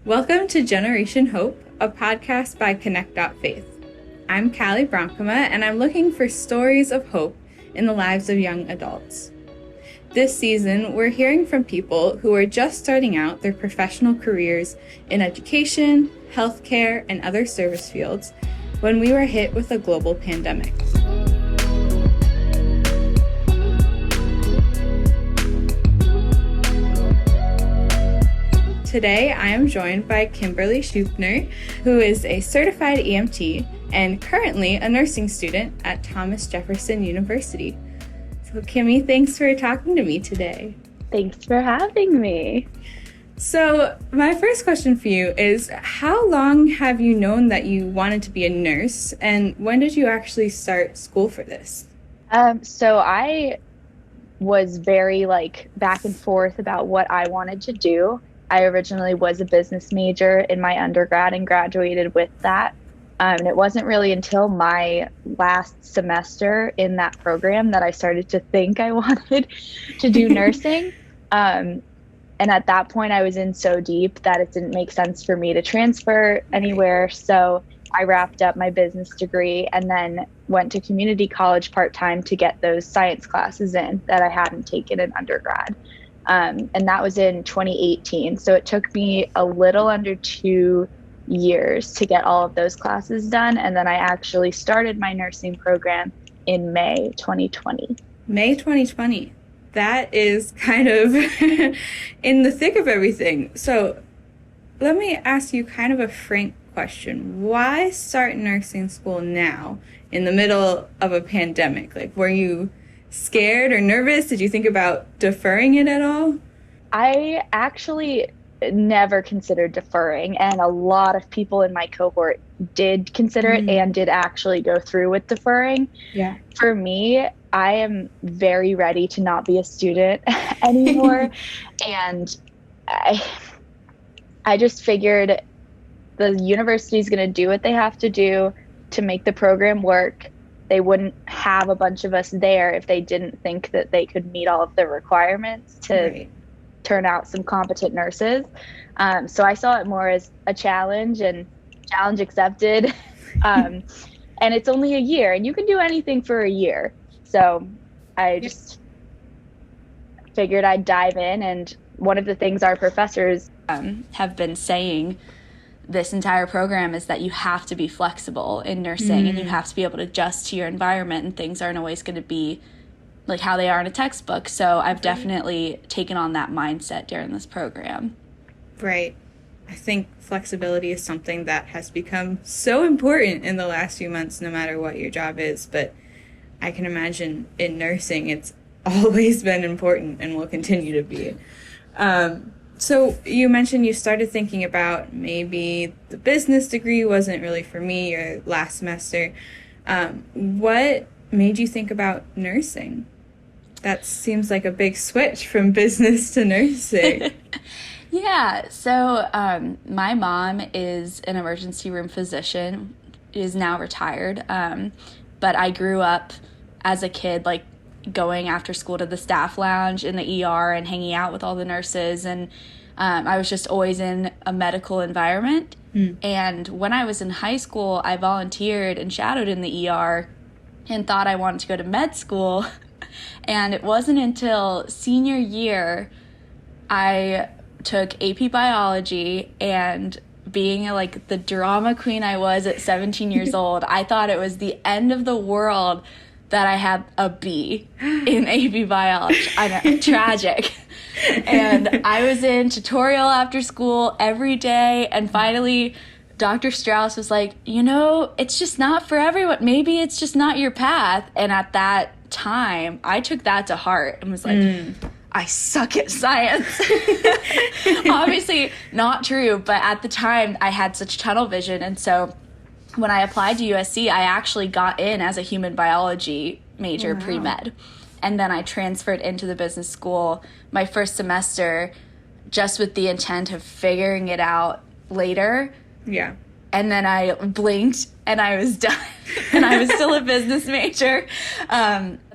Welcome to Generation Hope, a podcast by connect.faith. I'm Cali and I'm looking for stories of hope in the lives of young adults. This season, we're hearing from people who are just starting out their professional careers in education, healthcare, and other service fields when we were hit with a global pandemic. Today, I am joined by Kimberly Schupner, who is a certified EMT and currently a nursing student at Thomas Jefferson University. So, Kimmy, thanks for talking to me today. Thanks for having me. So, my first question for you is, how long have you known that you wanted to be a nurse, and when did you actually start school for this? So I was very back and forth about what I wanted to do. I originally was a business major in my undergrad and graduated with that. And it wasn't really until my last semester in that program that I started to think I wanted to do nursing. And at that point, I was in so deep that it didn't make sense for me to transfer anywhere. So I wrapped up my business degree and then went to community college part-time to get those science classes in that I hadn't taken in undergrad. And that was in 2018. So it took me a little under 2 years to get all of those classes done. And then I actually started my nursing program in May 2020. May 2020. That is kind of in the thick of everything. So let me ask you kind of a frank question. Why start nursing school now in the middle of a pandemic? Were you scared or nervous? Did you think about deferring it at all? I actually never considered deferring, and a lot of people in my cohort did consider it and did actually go through with deferring. Yeah. For me, I am very ready to not be a student anymore. And I just figured the university is going to do what they have to do to make the program work. They wouldn't have a bunch of us there if they didn't think that they could meet all of the requirements to turn out some competent nurses. So I saw it more as a challenge, and challenge accepted. And it's only a year, and you can do anything for a year. So I just figured I'd dive in. And one of the things our professors have been saying this entire program is that you have to be flexible in nursing and you have to be able to adjust to your environment, and things aren't always going to be like how they are in a textbook. So I've definitely taken on that mindset during this program. Right. I think flexibility is something that has become so important in the last few months, no matter what your job is. But I can imagine in nursing, it's always been important and will continue to be. So you mentioned you started thinking about maybe the business degree wasn't really for me your last semester. What made you think about nursing? That seems like a big switch from business to nursing. Yeah, so my mom is an emergency room physician, is now retired, but I grew up as a kid going after school to the staff lounge in the ER and hanging out with all the nurses, and I was just always in a medical environment. And when I was in high school, I volunteered and shadowed in the ER and thought I wanted to go to med school. And it wasn't until senior year I took AP biology, and being the drama queen I was at 17 years old, I thought it was the end of the world that I had a B in AP biology. I know, tragic. And I was in tutorial after school every day, and finally Dr. Strauss was like, it's just not for everyone. Maybe it's just not your path. And at that time, I took that to heart and was like, I suck at science. Obviously not true, but at the time I had such tunnel vision. And so when I applied to USC, I actually got in as a human biology major pre-med. And then I transferred into the business school my first semester just with the intent of figuring it out later. Yeah. And then I blinked and I was done. And I was still a business major.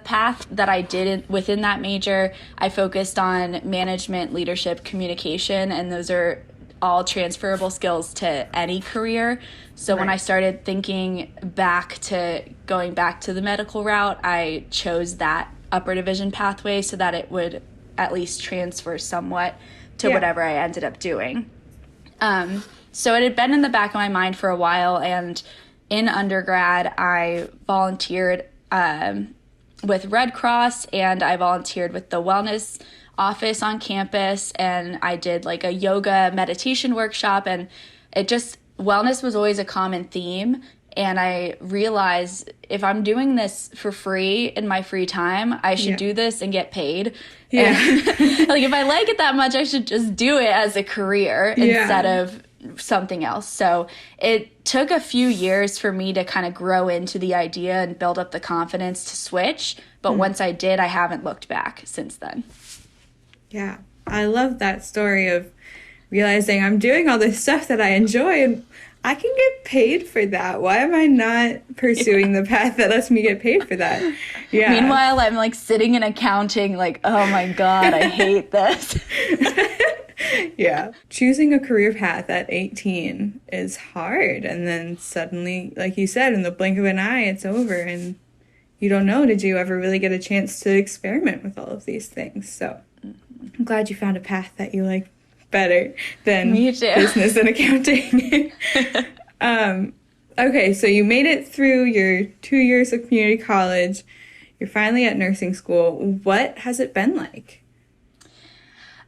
Path that I did within that major, I focused on management, leadership, communication, and those are all transferable skills to any career. So when I started thinking back to going back to the medical route, I chose that upper division pathway so that it would at least transfer somewhat to whatever I ended up doing. So it had been in the back of my mind for a while, and in undergrad, I volunteered with Red Cross, and I volunteered with the wellness office on campus, and I did like a yoga meditation workshop, and wellness was always a common theme. And I realized if I'm doing this for free in my free time, I should do this and get paid. Yeah. And, like, if I like it that much, I should just do it as a career instead of something else. So it took a few years for me to kind of grow into the idea and build up the confidence to switch. But once I did, I haven't looked back since then. Yeah. I love that story of realizing I'm doing all this stuff that I enjoy and I can get paid for that. Why am I not pursuing the path that lets me get paid for that? Yeah. Meanwhile, I'm like sitting in accounting like, oh my God, I hate this. Yeah. Choosing a career path at 18 is hard. And then suddenly, like you said, in the blink of an eye, it's over. And you don't know, did you ever really get a chance to experiment with all of these things? So I'm glad you found a path that you like better than business and accounting. Okay, so you made it through your 2 years of community college. You're finally at nursing school. What has it been like?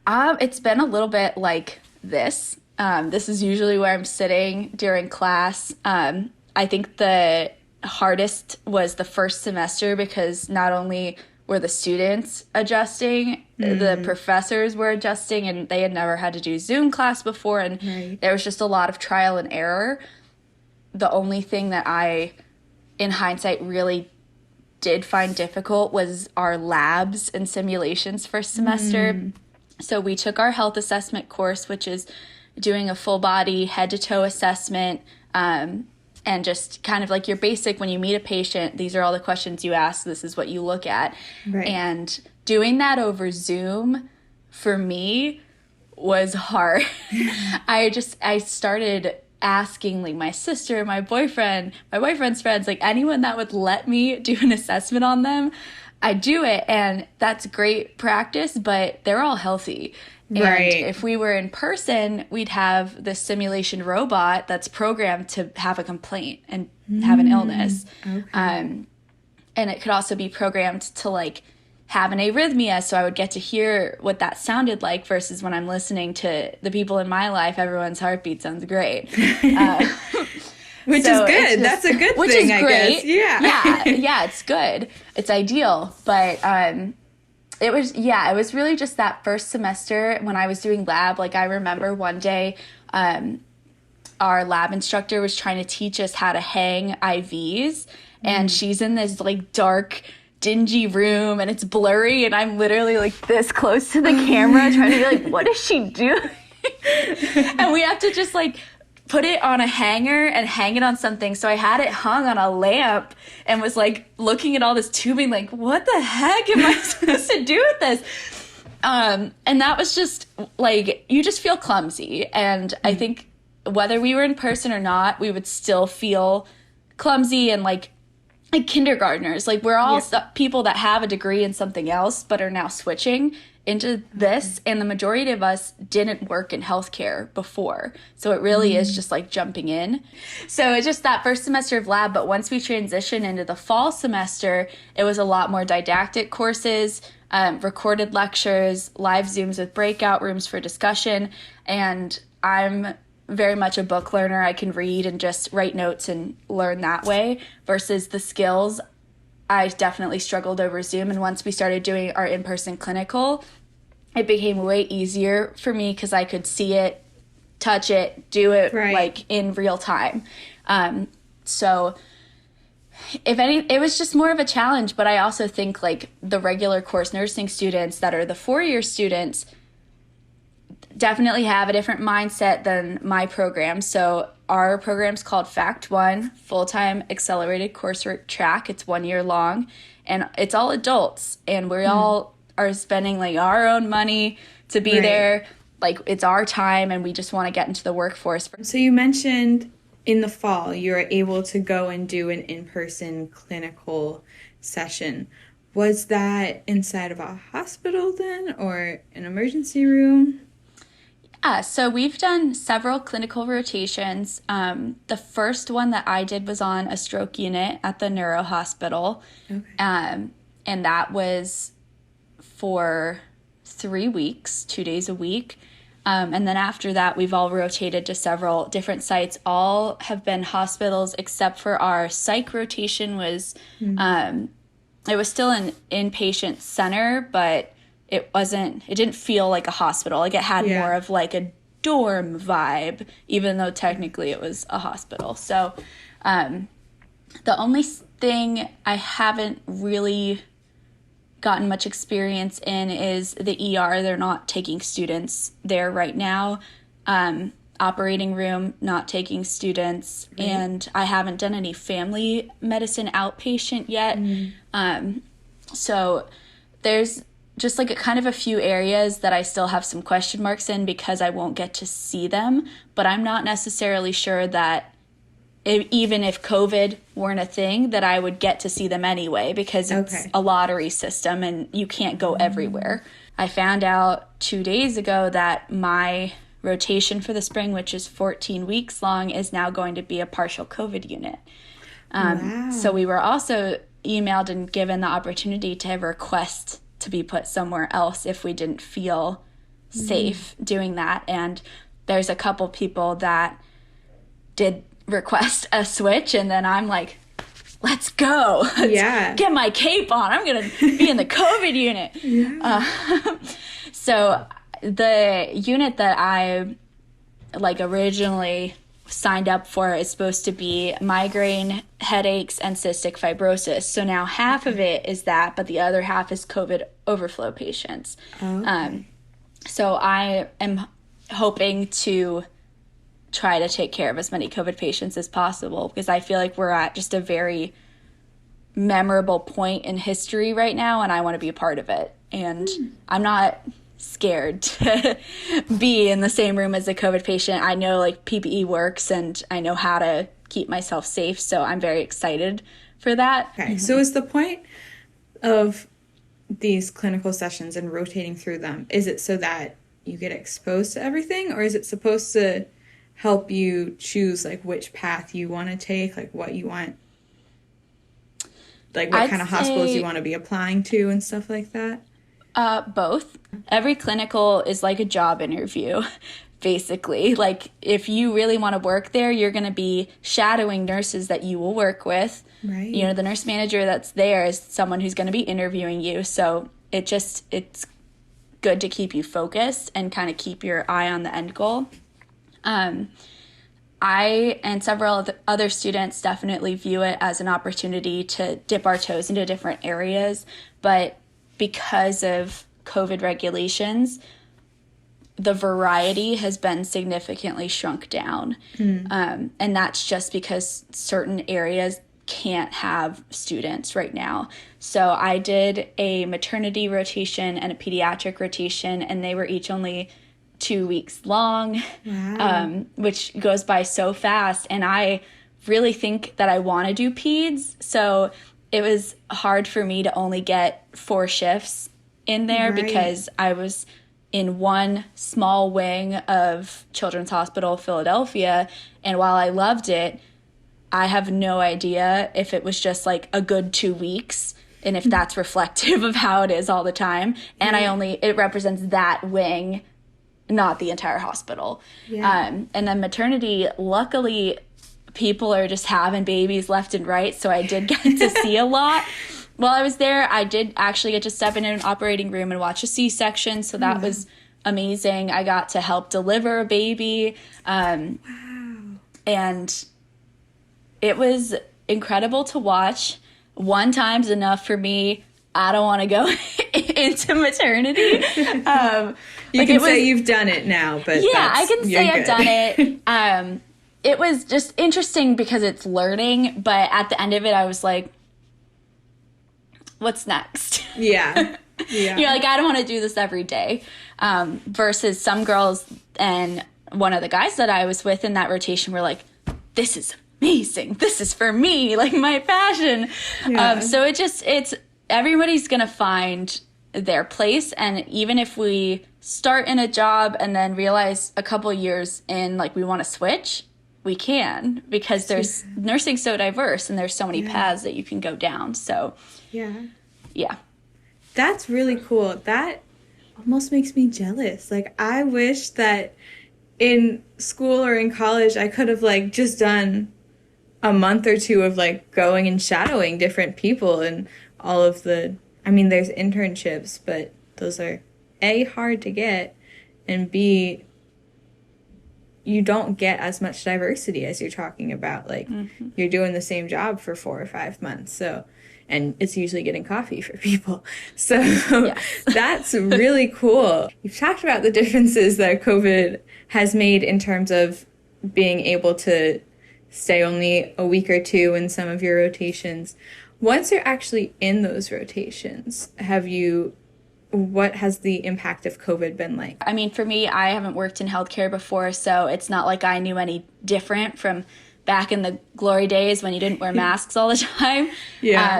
It's been a little bit like this. This is usually where I'm sitting during class. I think the hardest was the first semester because not only were the students adjusting, the professors were adjusting, and they had never had to do Zoom class before, and there was just a lot of trial and error. The only thing that I, in hindsight, really did find difficult was our labs and simulations first semester. So we took our health assessment course, which is doing a full body head-to-toe assessment, and just kind of like your basic, when you meet a patient, these are all the questions you ask, this is what you look at. And doing that over Zoom, for me, was hard. I started asking like my sister, my boyfriend's friends, like anyone that would let me do an assessment on them, I do it. And that's great practice, but they're all healthy. And if we were in person, we'd have this simulation robot that's programmed to have a complaint and have an illness. And it could also be programmed to like have an arrhythmia, so I would get to hear what that sounded like versus when I'm listening to the people in my life, everyone's heartbeat sounds great. Which is good. That's a good thing, I guess. Yeah, it's good. It's ideal. But it was really just that first semester when I was doing lab. Like, I remember one day our lab instructor was trying to teach us how to hang IVs, and she's in this like dark, dingy room, and it's blurry, and I'm literally like this close to the camera trying to be like, what is she doing? And we have to just like put it on a hanger and hang it on something. So I had it hung on a lamp and was like looking at all this tubing like, what the heck am I supposed to do with this? And that was just like, you just feel clumsy. And I think whether we were in person or not, we would still feel clumsy and like kindergartners. Like, we're all people that have a degree in something else but are now switching into this, and the majority of us didn't work in healthcare before. So it really is just like jumping in. So it's just that first semester of lab, but once we transitioned into the fall semester, it was a lot more didactic courses, recorded lectures, live Zooms with breakout rooms for discussion, and I'm very much a book learner. I can read and just write notes and learn that way, versus the skills I definitely struggled over Zoom. And once we started doing our in-person clinical, it became way easier for me because I could see it, touch it, do it like in real time. So if any, it was just more of a challenge. But I also think like the regular course nursing students that are the 4-year students definitely have a different mindset than my program. So our program's called Fact One, full-time accelerated coursework track. It's 1 year long, and it's all adults, and we all are spending like our own money to be there. like it's our time and we just want to get into the workforce. So you mentioned in the fall you were able to go and do an in-person clinical session. Was that inside of a hospital then, or an emergency room? Yeah, so we've done several clinical rotations. The first one that I did was on a stroke unit at the neuro hospital. Okay. And that was for 3 weeks, 2 days a week. And then after that, we've all rotated to several different sites. All have been hospitals except for our psych rotation was, it was still an inpatient center, but it didn't feel like a hospital. Like it had more of like a dorm vibe, even though technically it was a hospital. So the only thing I haven't really gotten much experience in is the ER. They're not taking students there right now. Operating room, not taking students. Right. And I haven't done any family medicine outpatient yet. So there's just like a few areas that I still have some question marks in because I won't get to see them. But I'm not necessarily sure that even if COVID weren't a thing, that I would get to see them anyway because it's a lottery system and you can't go everywhere. I found out 2 days ago that my rotation for the spring, which is 14 weeks long, is now going to be a partial COVID unit. Wow. So we were also emailed and given the opportunity to request to be put somewhere else if we didn't feel safe doing that. And there's a couple people that did request a switch, and then I'm like, let's go. Let's get my cape on. I'm going to be in the COVID unit. So the unit that I originally signed up for is supposed to be migraine, headaches, and cystic fibrosis. So now half of it is that, but the other half is COVID overflow patients. So I am hoping to try to take care of as many COVID patients as possible because I feel like we're at just a very memorable point in history right now, and I want to be a part of it. And I'm not scared to be in the same room as a COVID patient. I know PPE works and I know how to keep myself safe, so I'm very excited for that. Okay, so is the point of these clinical sessions and rotating through them, is it so that you get exposed to everything, or is it supposed to help you choose which path you want to take, what you want, what kind of hospitals you want to be applying to and stuff like that? Both. Every clinical is like a job interview, basically. If you really want to work there, you're going to be shadowing nurses that you will work with. Right. The nurse manager that's there is someone who's going to be interviewing you. So it's good to keep you focused and kind of keep your eye on the end goal. I and several other students definitely view it as an opportunity to dip our toes into different areas, but because of COVID regulations, the variety has been significantly shrunk down. And that's just because certain areas can't have students right now. So I did a maternity Rotation and a pediatric rotation, and they were each only 2 weeks long. Wow. Which goes by so fast. And I really think that I want to do peds. So it was hard for me to only get 4 shifts in there, right, because I was in one small wing of Children's Hospital Philadelphia. And while I loved it, I have no idea if it was just like a good 2 weeks and if that's reflective of how it is all the time. And it represents that wing, not the entire hospital. Yeah. And then maternity, luckily, people are just having babies left and right, so I did get to see a lot. While I was there, I did actually get to step in an operating room and watch a C-section, so that was amazing. I got to help deliver a baby. Wow. And it was incredible to watch. One time's enough for me. I don't want to go into maternity. You can say you've done it now, but yeah, I can say I've done it. It was just interesting because it's learning, but at the end of it, I was like, what's next? Yeah. Yeah. You're like, I don't want to do this every day. Versus some girls and one of the guys that I was with in that rotation were like, this is amazing. This is for me, like my passion. Yeah. So it's everybody's going to find their place. And even if we start in a job and then realize a couple years in, like, we want to switch, we can, because there's nursing so diverse and there's so many paths that you can go down. So yeah. That's really cool. That almost makes me jealous. Like, I wish that in school or in college I could have, like, just done a month or two of, like, going and shadowing different people and all of the, I mean, there's internships, but those are A, hard to get, and B, you don't get as much diversity as you're talking about. Like, you're doing the same job for 4 or 5 months, so, and it's usually getting coffee for people. So that's really cool. You've talked about the differences that COVID has made in terms of being able to stay only a week or two in some of your rotations. Once you're actually in those rotations, what has the impact of COVID been like? I mean, for me, I haven't worked in healthcare before, so it's not like I knew any different from back in the glory days when you didn't wear masks all the time.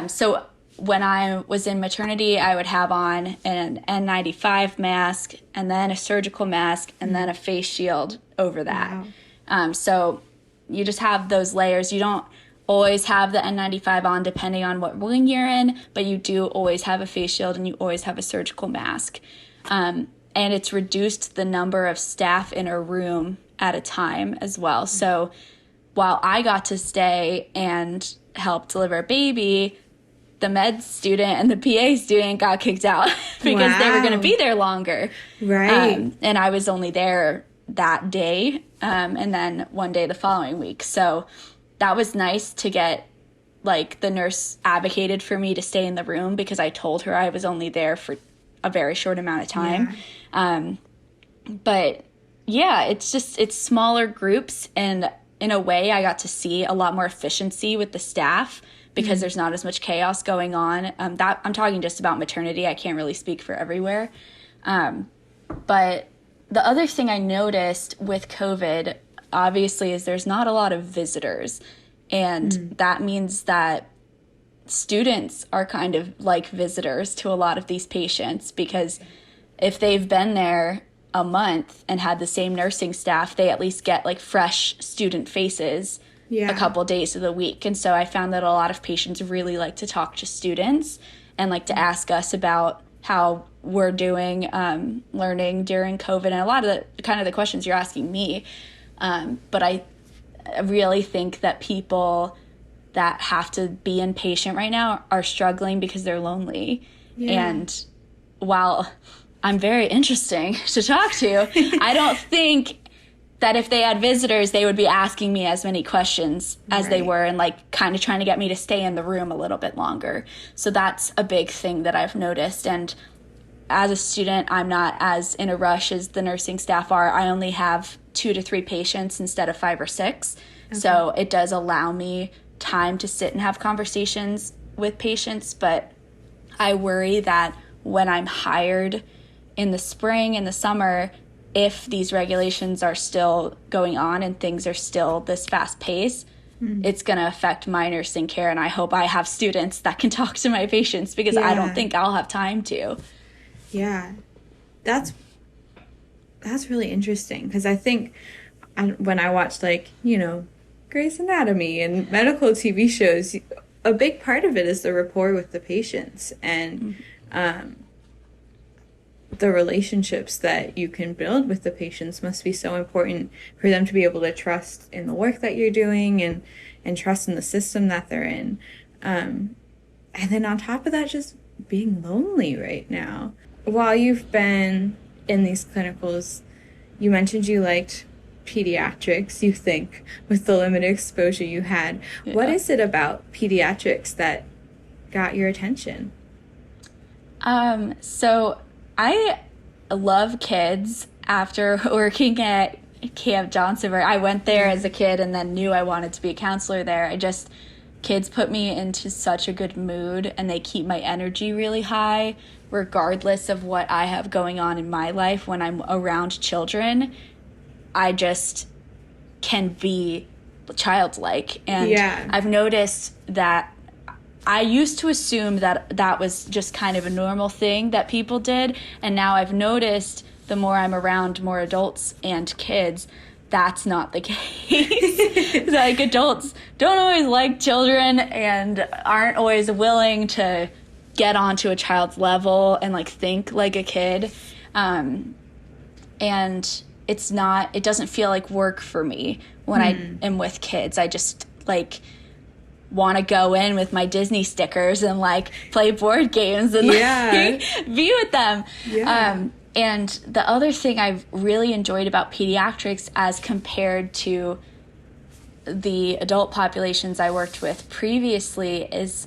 So when I was in maternity, I would have on an N95 mask and then a surgical mask and then a face shield over that. Wow. So you just have those layers. You don't always have the N95 on depending on what wing you're in, but you do always have a face shield and you always have a surgical mask. And it's reduced the number of staff in a room at a time as well. So while I got to stay and help deliver a baby, the med student and the PA student got kicked out because they were going to be there longer. Right. And I was only there that day and then one day the following week. So that was nice to get, like, the nurse advocated for me to stay in the room because I told her I was only there for a very short amount of time. But yeah, it's smaller groups, and in a way I got to see a lot more efficiency with the staff because there's not as much chaos going on. That I'm talking just about maternity. I can't really speak for everywhere. But the other thing I noticed with COVID, obviously, is there's not a lot of visitors. And that means that students are kind of like visitors to a lot of these patients, because if they've been there a month and had the same nursing staff, they at least get, like, fresh student faces a couple days of the week. And so I found that a lot of patients really like to talk to students and like to ask us about how we're doing learning during COVID, and a lot of the questions you're asking me. But I really think that people that have to be inpatient right now are struggling because they're lonely. And while I'm very interesting to talk to, I don't think that if they had visitors, they would be asking me as many questions as they were, and, like, kind of trying to get me to stay in the room a little bit longer. So that's a big thing that I've noticed. And as a student, I'm not as in a rush as the nursing staff are. I only have 2 to 3 patients instead of 5 or 6. Okay. So it does allow me time to sit and have conversations with patients. But I worry that when I'm hired in the spring and the summer, if these regulations are still going on and things are still this fast pace, it's going to affect my nursing care. And I hope I have students that can talk to my patients, because I don't think I'll have time to. Yeah, that's really interesting, because I think when I watched, like, Grey's Anatomy and medical TV shows, a big part of it is the rapport with the patients and the relationships that you can build with the patients must be so important for them to be able to trust in the work that you're doing and trust in the system that they're in. And then on top of that, just being lonely right now. While you've been in these clinicals, you mentioned you liked pediatrics, you think, with the limited exposure you had. Yeah. What is it about pediatrics that got your attention? So I love kids. After working at Camp Johnsonburg, I went there as a kid and then knew I wanted to be a counselor there. I just kids put me into such a good mood, and they keep my energy really high regardless of what I have going on in my life. When I'm around children, I just can be childlike. And I've noticed that I used to assume that that was just kind of a normal thing that people did, and now I've noticed the more I'm around more adults and kids, that's not the case. Like, adults don't always like children and aren't always willing to get onto a child's level and like think like a kid. And it doesn't feel like work for me when I am with kids. I just like want to go in with my Disney stickers and like play board games and like, be with them. And the other thing I've really enjoyed about pediatrics as compared to the adult populations I worked with previously is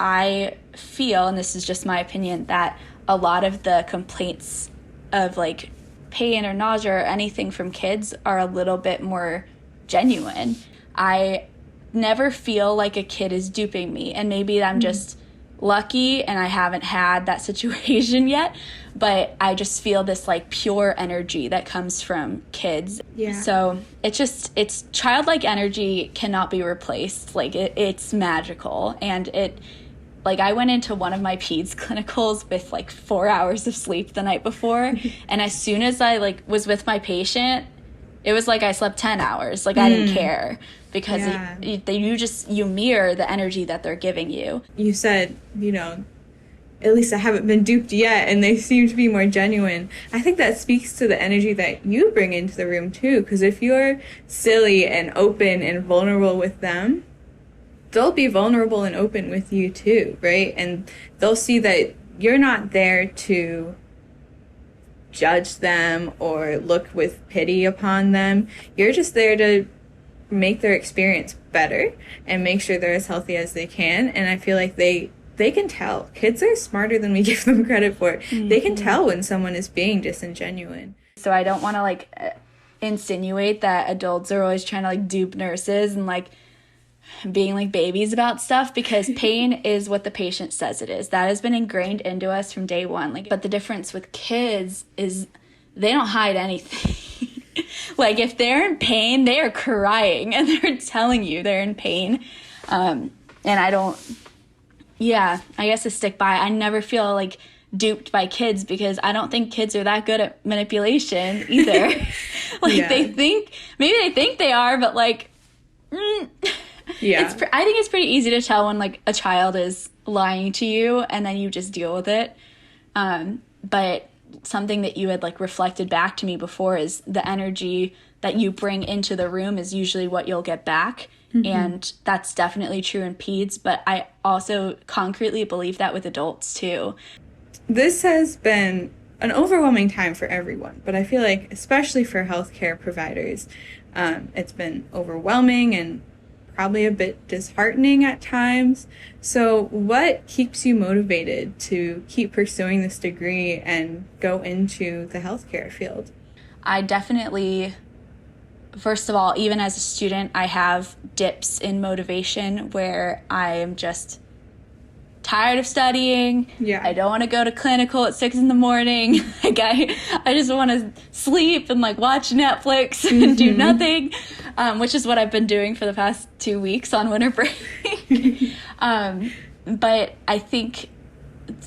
I feel, and this is just my opinion, that a lot of the complaints of like pain or nausea or anything from kids are a little bit more genuine. I never feel like a kid is duping me, and maybe I'm just lucky and I haven't had that situation yet, but I just feel this like pure energy that comes from kids. So it's childlike energy cannot be replaced. Like it's magical. And I went into one of my peds clinicals with like 4 hours of sleep the night before, and as soon as I like was with my patient, it was like I slept 10 hours. Like I didn't care, because you mirror the energy that they're giving you. You said, at least I haven't been duped yet, and they seem to be more genuine. I think that speaks to the energy that you bring into the room too, because if you're silly and open and vulnerable with them, they'll be vulnerable and open with you too, right? And they'll see that you're not there to judge them or look with pity upon them. You're just there to make their experience better and make sure they're as healthy as they can. And I feel like they can tell. Kids are smarter than we give them credit for. They can tell when someone is being disingenuine. So I don't want to like insinuate that adults are always trying to like dupe nurses and like being like babies about stuff, because pain is what the patient says it is. That has been ingrained into us from day one. But the difference with kids is they don't hide anything. Like if they're in pain, they are crying and they're telling you they're in pain. And I guess to stick by, I never feel like duped by kids, because I don't think kids are that good at manipulation either. Maybe they think they are, but like, I think it's pretty easy to tell when like a child is lying to you, and then you just deal with it. But something that you had like reflected back to me before is the energy that you bring into the room is usually what you'll get back. And that's definitely true in peds, but I also concretely believe that with adults too. This has been an overwhelming time for everyone, but I feel like especially for healthcare providers, it's been overwhelming and probably a bit disheartening at times. So what keeps you motivated to keep pursuing this degree and go into the healthcare field? I definitely, first of all, even as a student, I have dips in motivation where I am just tired of studying. I don't want to go to clinical at 6 a.m. Like I just want to sleep and like watch Netflix and do nothing, which is what I've been doing for the past 2 weeks on winter break. But I think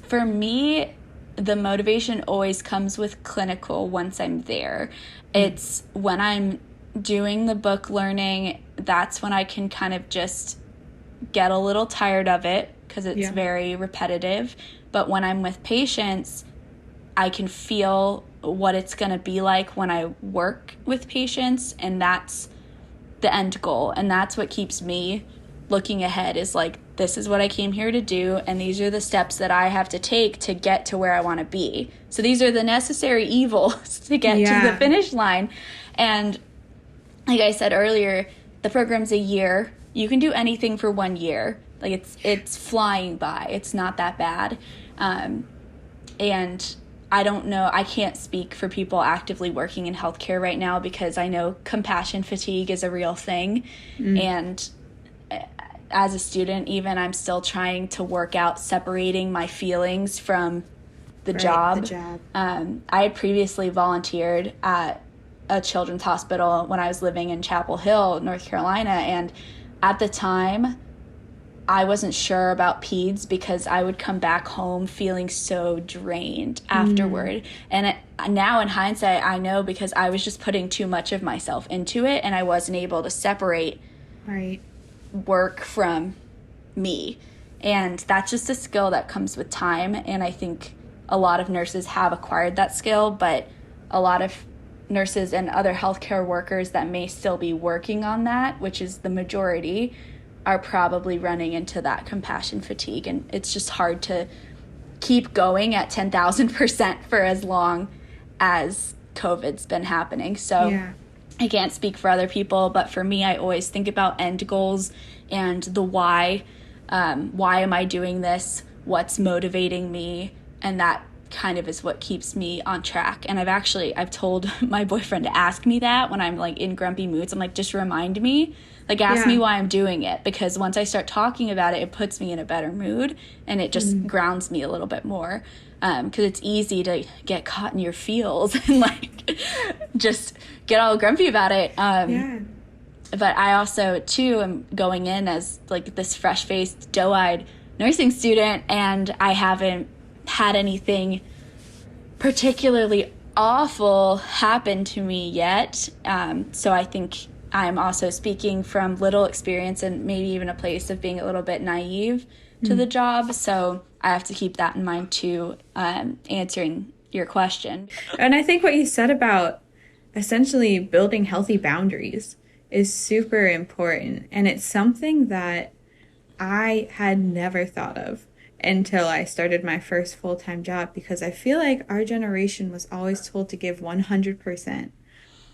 for me, the motivation always comes with clinical once I'm there. It's when I'm doing the book learning, that's when I can kind of just get a little tired of it, because it's very repetitive. But when I'm with patients, I can feel what it's going to be like when I work with patients, and that's the end goal. And that's what keeps me looking ahead, is like, this is what I came here to do, and these are the steps that I have to take to get to where I want to be. So these are the necessary evils to get to the finish line. And like I said earlier, the program's a year. You can do anything for 1 year. Like it's flying by. It's not that bad. And I don't know, I can't speak for people actively working in healthcare right now, because I know compassion fatigue is a real thing. And as a student, even, I'm still trying to work out separating my feelings from the job. I had previously volunteered at a children's hospital when I was living in Chapel Hill, North Carolina, and at the time I wasn't sure about peds because I would come back home feeling so drained afterward. And now in hindsight, I know because I was just putting too much of myself into it, and I wasn't able to separate work from me. And that's just a skill that comes with time, and I think a lot of nurses have acquired that skill, but a lot of nurses and other healthcare workers that may still be working on that, which is the majority, are probably running into that compassion fatigue. And it's just hard to keep going at 10,000% for as long as COVID's been happening. So I can't speak for other people, but for me, I always think about end goals and the why. Why am I doing this? What's motivating me? And that kind of is what keeps me on track. And I've told my boyfriend to ask me that when I'm like in grumpy moods. I'm like, just remind me, like ask me why I'm doing it, because once I start talking about it, it puts me in a better mood and it just grounds me a little bit more. Because it's easy to get caught in your feels and like just get all grumpy about it. But I also too am going in as like this fresh-faced, doe-eyed nursing student, and I haven't had anything particularly awful happen to me yet. So I think I'm also speaking from little experience and maybe even a place of being a little bit naive to the job. So I have to keep that in mind too, answering your question. And I think what you said about essentially building healthy boundaries is super important. And it's something that I had never thought of until I started my first full-time job, because I feel like our generation was always told to give 100%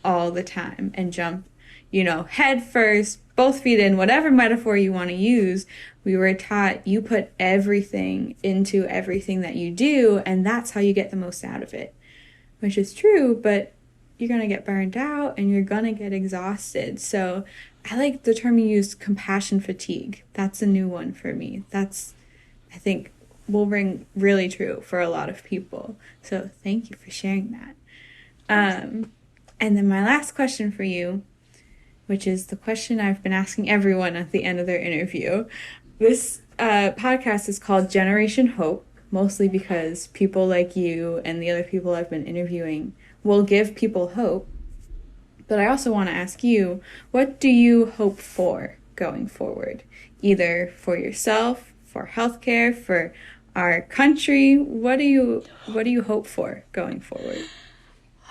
all the time and jump, head first, both feet in, whatever metaphor you want to use. We were taught you put everything into everything that you do, and that's how you get the most out of it, which is true, but you're going to get burned out and you're going to get exhausted. So I like the term you used, compassion fatigue. That's a new one for me. That's, I think, will ring really true for a lot of people. So thank you for sharing that. And then my last question for you, which is the question I've been asking everyone at the end of their interview. This podcast is called Generation Hope, mostly because people like you and the other people I've been interviewing will give people hope. But I also want to ask you, what do you hope for going forward? Either for yourself, for healthcare, for our country. What do you hope for going forward?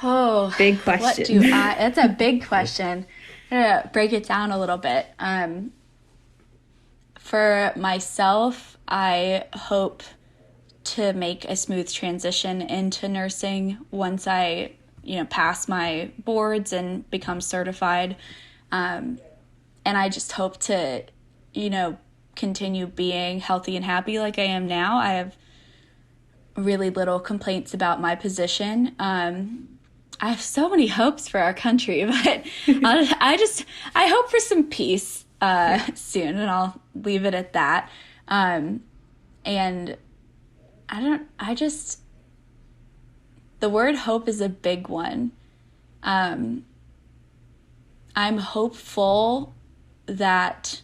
Oh, big question. That's a big question. I'm gonna break it down a little bit. For myself, I hope to make a smooth transition into nursing once I, pass my boards and become certified. And I just hope to, continue being healthy and happy like I am now. I have really little complaints about my position. I have so many hopes for our country, but I hope for some peace soon, and I'll leave it at that. And the word hope is a big one. I'm hopeful that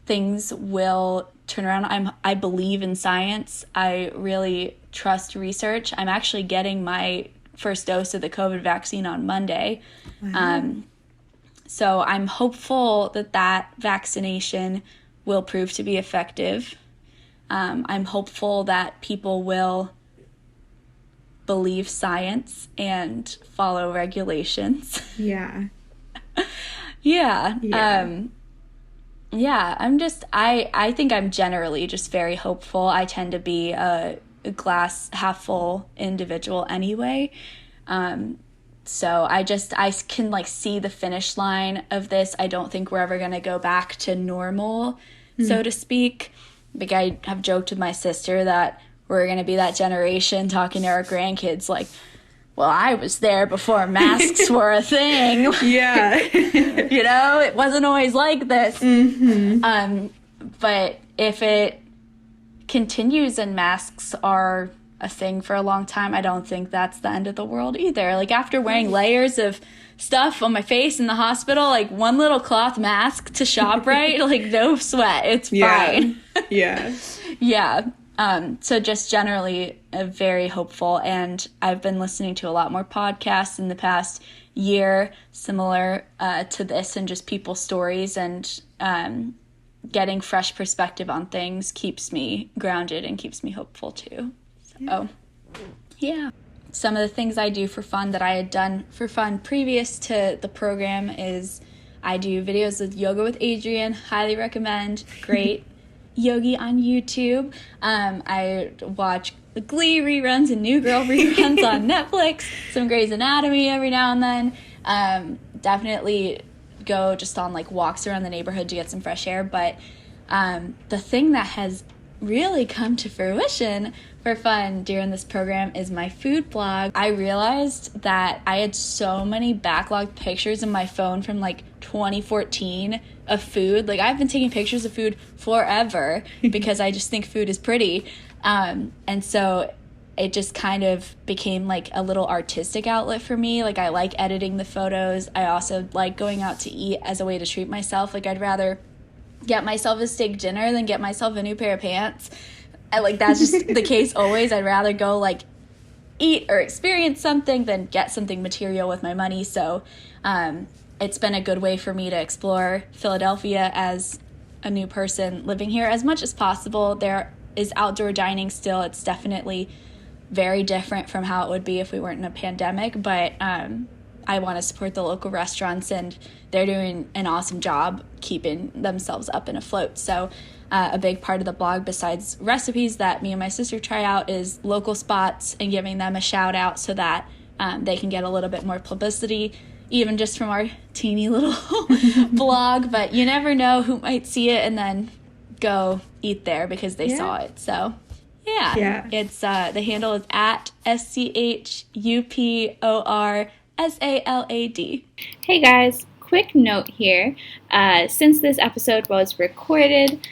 things will turn around. I believe in science. I really trust research. I'm actually getting my first dose of the COVID vaccine on Monday. Wow. So I'm hopeful that vaccination will prove to be effective. I'm hopeful that people will believe science and follow regulations. Yeah. Yeah. I think I'm generally just very hopeful. I tend to be a glass half full individual anyway. So I can see the finish line of this. I don't think we're ever going to go back to normal, so to speak. Like, I have joked with my sister that we're going to be that generation talking to our grandkids like, well, I was there before masks were a thing. Yeah. It wasn't always like this. Mm-hmm. But if it continues and masks are a thing for a long time, I don't think that's the end of the world either. Like, after wearing layers of stuff on my face in the hospital, like, one little cloth mask to shop right, like, no sweat, it's fine. Yeah. Yeah. So just generally very hopeful, and I've been listening to a lot more podcasts in the past year similar to this, and just people's stories, and getting fresh perspective on things keeps me grounded and keeps me hopeful too. So, yeah. Some of the things I do for fun that I had done for fun previous to the program is I do videos with Yoga with Adrienne. Highly recommend. Great yogi on YouTube. I watch the Glee reruns and New Girl reruns on Netflix. Some Grey's Anatomy every now and then. Definitely go just on like walks around the neighborhood to get some fresh air. But the thing that has really come to fruition for fun during this program is my food blog. I realized that I had so many backlogged pictures in my phone from like 2014 of food. Like, I've been taking pictures of food forever because I just think food is pretty. And so it just kind of became like a little artistic outlet for me. Like, I like editing the photos. I also like going out to eat as a way to treat myself. Like, I'd rather get myself a steak dinner than get myself a new pair of pants. Like, that's just the case always. I'd rather go like eat or experience something than get something material with my money. So it's been a good way for me to explore Philadelphia as a new person living here as much as possible. There is outdoor dining still. It's definitely very different from how it would be if we weren't in a pandemic, but I want to support the local restaurants, and they're doing an awesome job keeping themselves up and afloat. So a big part of the blog, besides recipes that me and my sister try out, is local spots and giving them a shout out so that they can get a little bit more publicity, even just from our teeny little blog. But you never know who might see it and then go eat there because they saw it. So yeah. It's the handle is at SCHUPORSALAD. Hey guys, quick note here. Since this episode was recorded,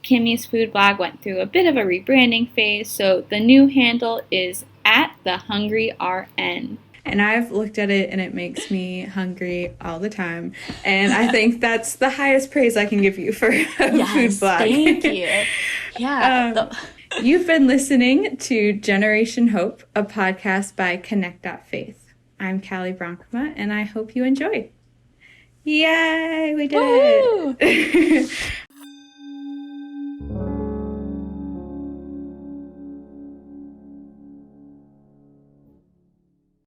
Kimmy's food blog went through a bit of a rebranding phase, so the new handle is at the Hungry RN. And I've looked at it, and it makes me hungry all the time. And I think that's the highest praise I can give you for a food blog. Thank you. Yeah. You've been listening to Generation Hope, a podcast by connect.faith. I'm Cali Bronkma, and I hope you enjoy. Yay, we did it.